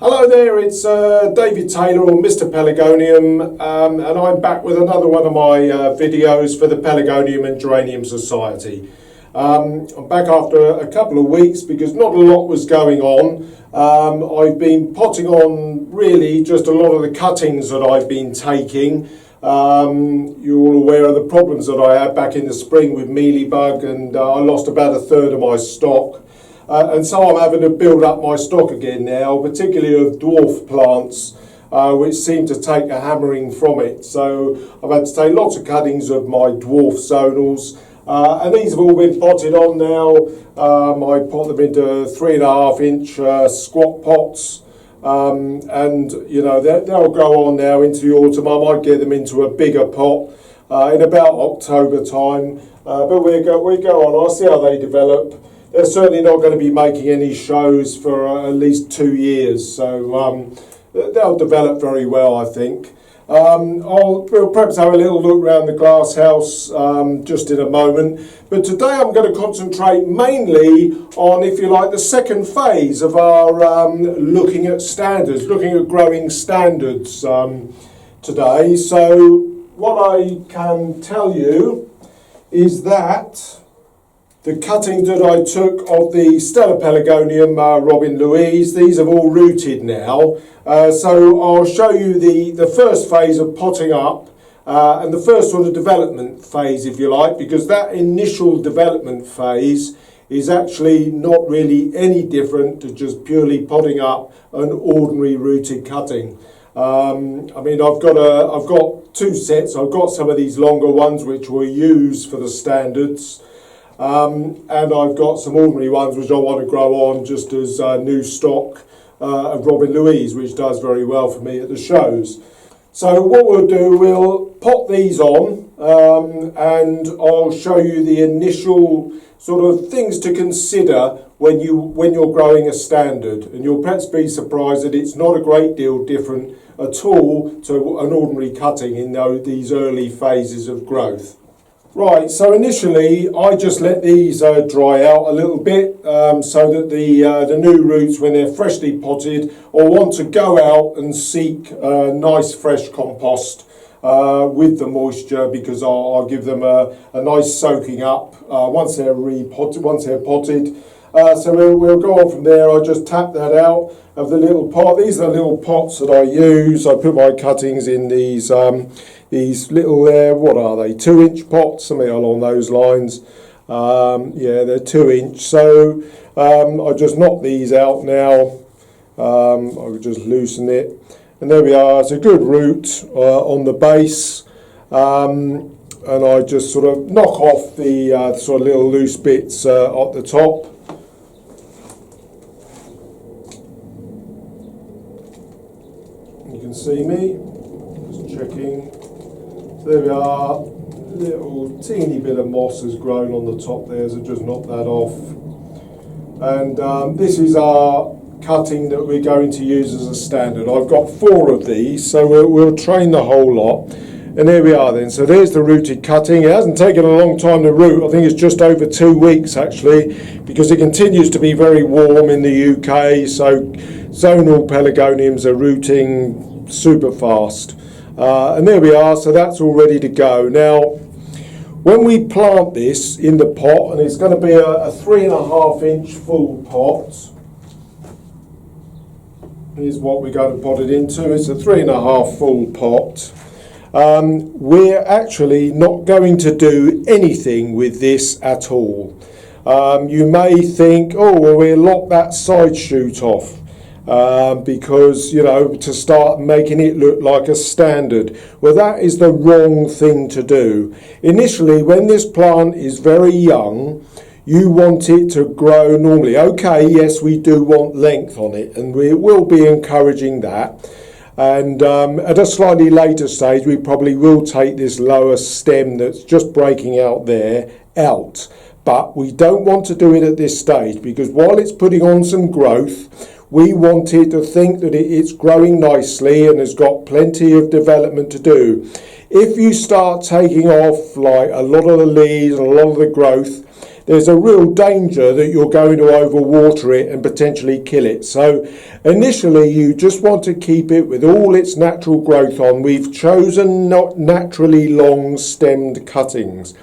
Hello there, it's David Taylor or Mr Pelargonium, and I'm back with another one of my videos for the Pelargonium and Geranium Society. I'm back after a couple of weeks because not a lot was going on. I've been potting on really just a lot of the cuttings that I've been taking. You're all aware of the problems that I had back in the spring with mealybug, and I lost about a third of my stock. And so I'm having to build up my stock again now, particularly of dwarf plants, which seem to take a hammering from it. So I've had to take lots of cuttings of my dwarf zonals, and these have all been potted on now. I pot them into 3.5 inch squat pots, and you know they'll go on now into the autumn. I might get them into a bigger pot in about October time, but we go on. I'll see how they develop. They're certainly not going to be making any shows for at least 2 years, so they'll develop very well, I think. We'll perhaps have a little look around the glasshouse just in a moment, but today I'm going to concentrate mainly on, if you like, the second phase of our looking at standards, looking at growing standards today. So what I can tell you is that the cutting that I took of the Stellar Pelargonium Robin Louise, these have all rooted now. So I'll show you the first phase of potting up and the first sort of development phase, if you like, because that initial development phase is actually not really any different to just purely potting up an ordinary rooted cutting. I mean, I've got two sets. I've got some of these longer ones which we'll use for the standards. And I've got some ordinary ones which I want to grow on just as new stock of Robin Louise, which does very well for me at the shows. So what we'll do, we'll pot these on and I'll show you the initial sort of things to consider when you're growing a standard. And you'll perhaps be surprised that it's not a great deal different at all to an ordinary cutting in these early phases of growth. Right, so initially I just let these dry out a little bit so that the new roots, when they're freshly potted or want to go out and seek nice fresh compost with the moisture, because I'll give them a nice soaking up once they're potted. So we'll go on from there. I just tap that out of the little pot. These are the little pots that I use. I put my cuttings in these little, what are they, 2-inch pots, something along those lines. Yeah, they're 2-inch. So I just knock these out now. I would just loosen it. And there we are. It's a good root on the base. And I just sort of knock off the sort of little loose bits at the top. You can see me, just checking. So there we are, little teeny bit of moss has grown on the top there, so just knock that off. And this is our cutting that we're going to use as a standard. I've got 4 of these, so we'll train the whole lot. And there we are then, so there's the rooted cutting. It hasn't taken a long time to root. I think it's just over 2 weeks actually, because it continues to be very warm in the UK, so zonal pelargoniums are rooting super fast. And there we are, so that's all ready to go. Now, when we plant this in the pot, and it's going to be a 3.5 inch full pot, here's what we're going to pot it into. It's a 3.5 full pot. We're actually not going to do anything with this at all. You may think, oh, well, we'll lock that side shoot off. Because, you know, to start making it look like a standard. Well, that is the wrong thing to do. Initially, when this plant is very young, you want it to grow normally. Okay, yes, we do want length on it, and we will be encouraging that. And at a slightly later stage, we probably will take this lower stem that's just breaking out there out. But we don't want to do it at this stage, because while it's putting on some growth, we want it to think that it's growing nicely and has got plenty of development to do. If you start taking off like a lot of the leaves and a lot of the growth, there's a real danger that you're going to overwater it and potentially kill it. So initially you just want to keep it with all its natural growth on. We've chosen not naturally long stemmed cuttings.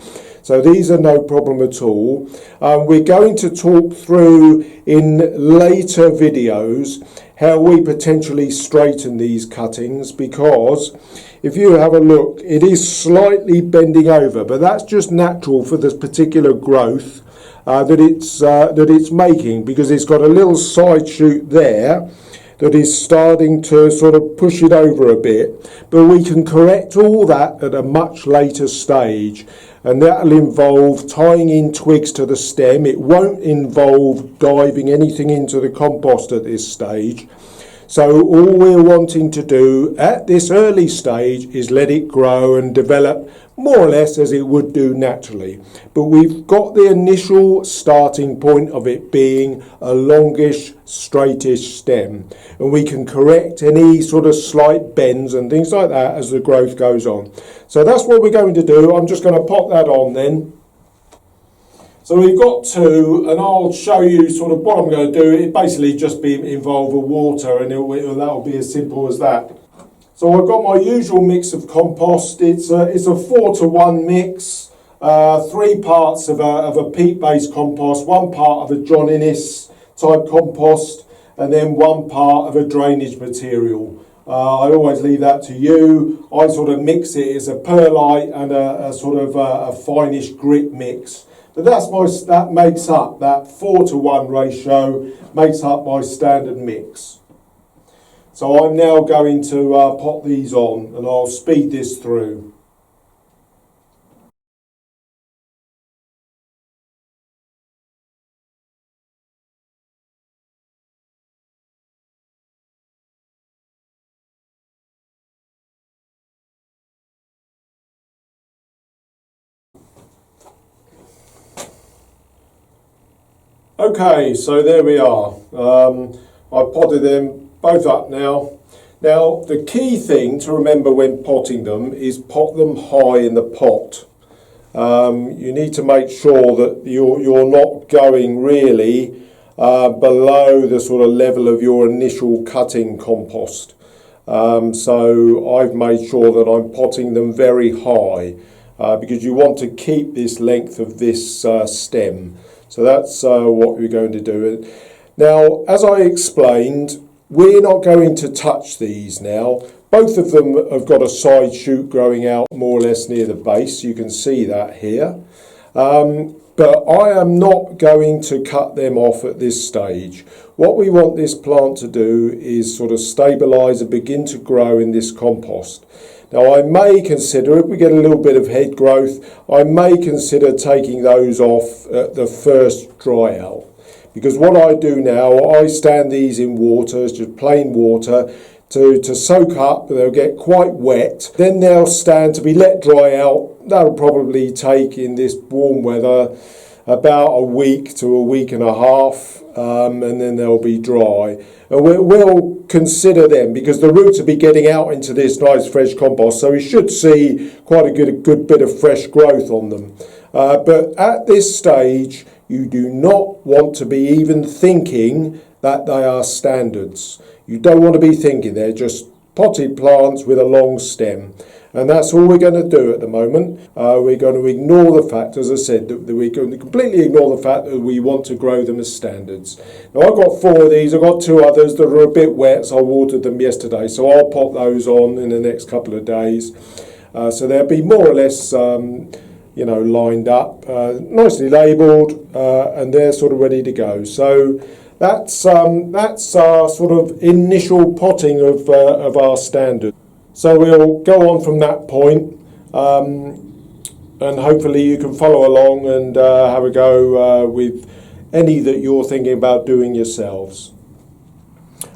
So these are no problem at all. We're going to talk through in later videos how we potentially straighten these cuttings, because if you have a look, it is slightly bending over, but that's just natural for this particular growth that it's making, because it's got a little side shoot there that is starting to sort of push it over a bit. But we can correct all that at a much later stage, and that'll involve tying in twigs to the stem. It won't involve diving anything into the compost at this stage. So all we're wanting to do at this early stage is let it grow and develop more or less as it would do naturally. But we've got the initial starting point of it being a longish, straightish stem. And we can correct any sort of slight bends and things like that as the growth goes on. So that's what we're going to do. I'm just going to pop that on then. So we've got two, and I'll show you sort of what I'm going to do. It basically just involve a water, and that'll be as simple as that. So I've got my usual mix of compost. It's a 4-to-1 mix, 3 parts of a peat-based compost, 1 part of a John Innes type compost, and then 1 part of a drainage material. I always leave that to you. I sort of mix it as a perlite and a sort of a finish grit mix. But that makes up, that 4-to-1 ratio makes up my standard mix. So I'm now going to pop these on, and I'll speed this through. Okay, so there we are. I've potted them both up now. Now, the key thing to remember when potting them is pot them high in the pot. You need to make sure that you're not going really below the sort of level of your initial cutting compost. So I've made sure that I'm potting them very high because you want to keep this length of this stem. So that's what we're going to do. Now, as I explained, we're not going to touch these now. Both of them have got a side shoot growing out more or less near the base. You can see that here. But I am not going to cut them off at this stage. What we want this plant to do is sort of stabilise and begin to grow in this compost. Now I may consider, if we get a little bit of head growth, I may consider taking those off at the first dry out. Because what I do now, I stand these in water, it's just plain water, to soak up. They'll get quite wet. Then they'll stand to be let dry out. That'll probably take, in this warm weather, about a week to a week and a half, and then they'll be dry. And we'll consider them because the roots will be getting out into this nice fresh compost, so we should see quite a good bit of fresh growth on them. But at this stage, you do not want to be even thinking that they are standards. You don't want to be thinking they're just potted plants with a long stem. And that's all we're going to do at the moment. We're going to ignore the fact, as I said, that we're going to completely ignore the fact that we want to grow them as standards. Now I've got 4 of these, I've got 2 others that are a bit wet, so I watered them yesterday. So I'll pop those on in the next couple of days. So they'll be more or less lined up, nicely labelled, and they're sort of ready to go. So that's our sort of initial potting of our standard. So we'll go on from that point, and hopefully you can follow along and have a go with any that you're thinking about doing yourselves.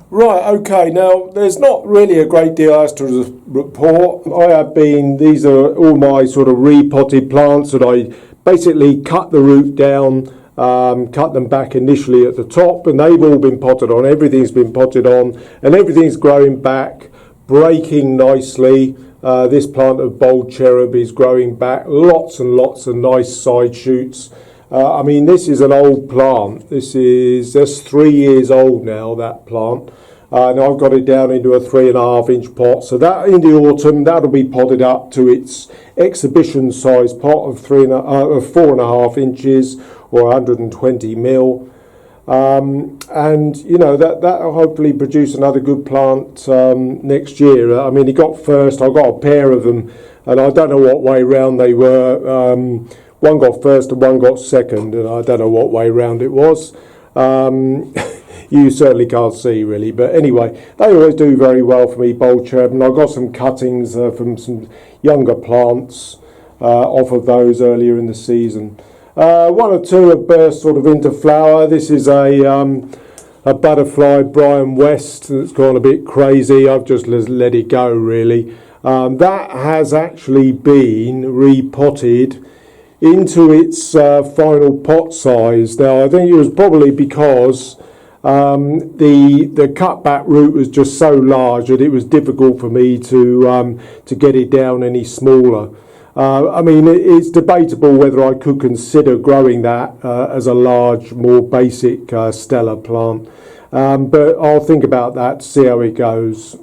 Right, okay, now there's not really a great deal else to report. These are all my sort of repotted plants that I basically cut the root down, cut them back initially at the top, and they've all been potted on. Everything's been potted on, and everything's growing back, breaking nicely. This plant of bold cherub is growing back, lots and lots of nice side shoots. I mean, this is an old plant. This is just 3 years old now, that plant. And I've got it down into a 3.5 inch pot. So that in the autumn, that'll be potted up to its exhibition size pot of 4.5 inches or 120 mil. And you know, that'll hopefully produce another good plant next year. I mean, he got first. I got a pair of them, and I don't know what way round they were. One got first and one got second, and I don't know what way round it was. You certainly can't see really, but anyway, they always do very well for me, bulb cherub. I've got some cuttings from some younger plants off of those earlier in the season. One or two have burst sort of into flower. This is a butterfly Brian West that's gone a bit crazy. I've just let it go really. That has actually been repotted into its final pot size. Now I think it was probably because the cutback root was just so large that it was difficult for me to get it down any smaller. I mean, it's debatable whether I could consider growing that as a large, more basic Stella plant, but I'll think about that to see how it goes.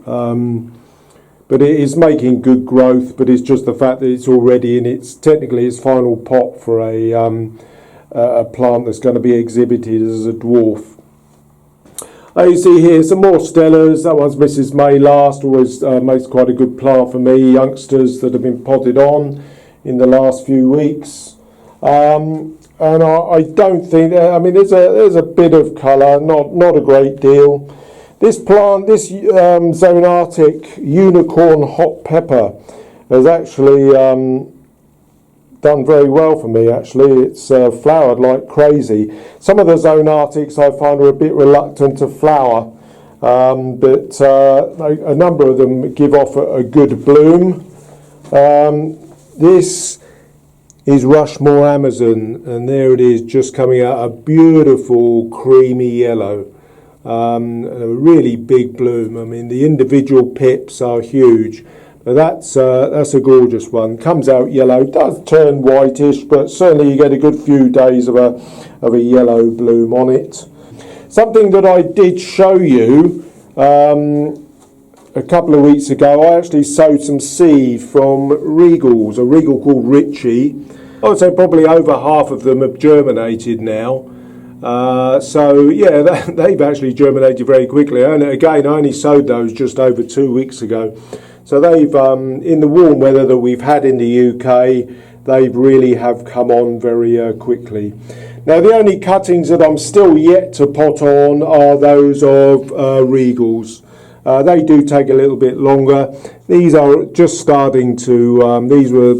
But it is making good growth, but it's just the fact that it's already in technically its final pot for a plant that's going to be exhibited as a dwarf. You see here some more Stellas. That one's Mrs May last, always makes quite a good plant for me. Youngsters that have been potted on in the last few weeks. And I don't think, I mean, there's a bit of colour, not a great deal. This plant, this Zonatic Unicorn Hot Pepper has actually done very well for me actually. It's flowered like crazy. Some of the Zonatics I find are a bit reluctant to flower, but a number of them give off a good bloom. This is Rushmore Amazon, and there it is just coming out a beautiful creamy yellow. A really big bloom. I mean, the individual pips are huge. That's a gorgeous one. Comes out yellow, does turn whitish, but certainly you get a good few days of a yellow bloom on it. Something that I did show you a couple of weeks ago, I actually sowed some seed from Regals, a Regal called Richie. I would say probably over half of them have germinated now. So yeah, they've actually germinated very quickly. And again, I only sowed those just over 2 weeks ago. So they've, in the warm weather that we've had in the UK, they really have come on very quickly. Now the only cuttings that I'm still yet to pot on are those of Regals. They do take a little bit longer. These are just starting to, these were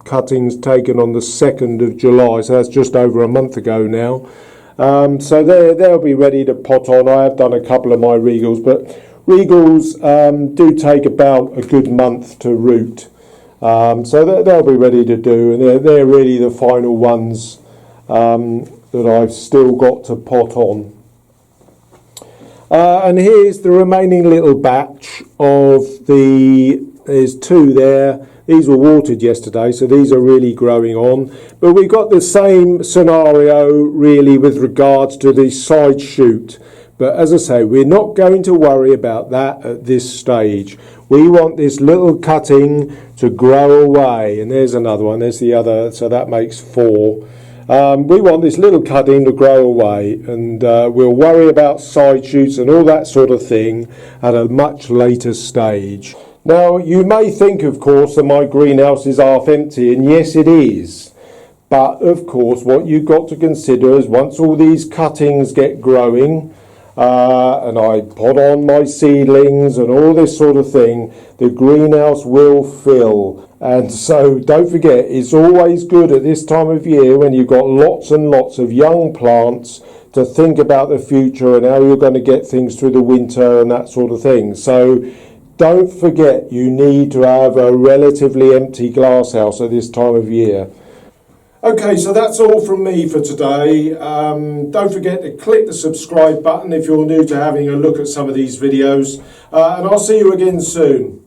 cuttings taken on the 2nd of July, so that's just over a month ago now. So they'll be ready to pot on. I have done a couple of my Regals, but Regals do take about a good month to root, so they'll be ready to do, and they're really the final ones that I've still got to pot on. And here's the remaining little batch of there's two there. These were watered yesterday, so these are really growing on. But we've got the same scenario really with regards to the side shoot. But as I say, we're not going to worry about that at this stage. We want this little cutting to grow away. And there's another one, there's the other, so that makes 4. We want this little cutting to grow away, and we'll worry about side shoots and all that sort of thing at a much later stage. Now, you may think, of course, that my greenhouse is half empty, and yes, it is. But, of course, what you've got to consider is once all these cuttings get growing, and I pot on my seedlings and all this sort of thing, the greenhouse will fill. And so don't forget, it's always good at this time of year when you've got lots and lots of young plants to think about the future and how you're going to get things through the winter and that sort of thing. So don't forget, you need to have a relatively empty glasshouse at this time of year. Okay, so that's all from me for today. Don't forget to click the subscribe button if you're new to having a look at some of these videos. And I'll see you again soon.